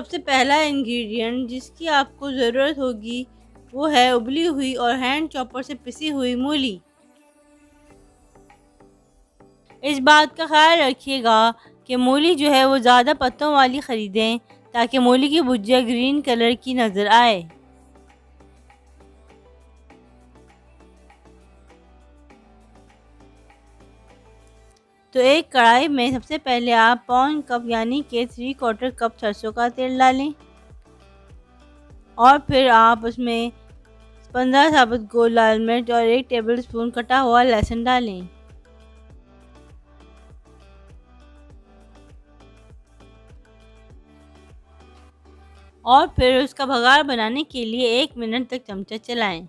सबसे पहला इंग्रेडिएंट जिसकी आपको ज़रूरत होगी वो है उबली हुई और हैंड चॉपर से पिसी हुई मूली। इस बात का ख्याल रखिएगा कि मूली जो है वो ज़्यादा पत्तों वाली ख़रीदें ताकि मूली की भुजिया ग्रीन कलर की नज़र आए। तो एक कढ़ाई में सबसे पहले आप पौन कप यानी कि 3/4 कप सरसों का तेल डालें और फिर आप उसमें 15 साबुत गोल लाल मिर्च और 1 टेबलस्पून कटा हुआ लहसुन डालें। और फिर उसका भगार बनाने के लिए 1 मिनट तक चमचा चलाएं।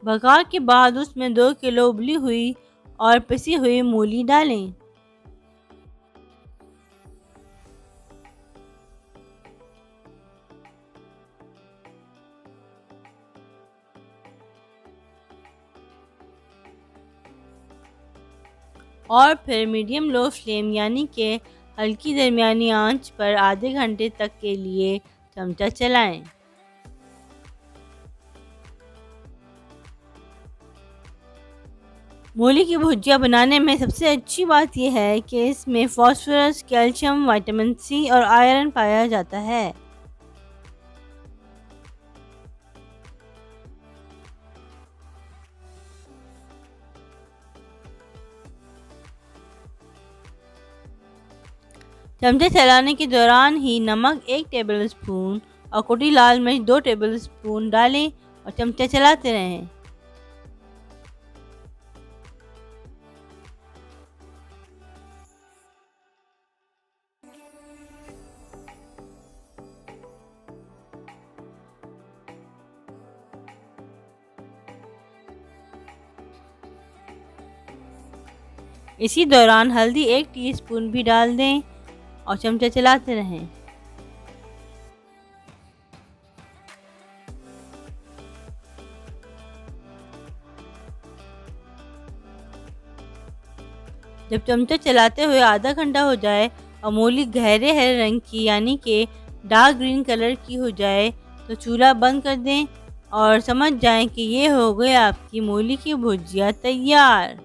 भगार के बाद उसमें 2 किलो उबली हुई और पिसी हुई मूली डालें। और फिर मीडियम लो फ्लेम यानी कि हल्की दरमियानी आंच पर आधे घंटे तक के लिए चमचा चलाएं। मूली की भुजिया बनाने में सबसे अच्छी बात यह है कि इसमें फास्फोरस, कैल्शियम, विटामिन सी और आयरन पाया जाता है। चमचे चलाने के दौरान ही नमक 1 टेबलस्पून और कुटी लाल मिर्च 2 टेबलस्पून डालें और चमचा चलाते रहें। इसी दौरान हल्दी 1 टीस्पून भी डाल दें और चमचा चलाते रहें। जब चमचा चलाते हुए आधा घंटा हो जाए और मूली गहरे हरे रंग की यानी कि डार्क ग्रीन कलर की हो जाए तो चूल्हा बंद कर दें और समझ जाएं कि ये हो गई आपकी मूली की भुजिया तैयार।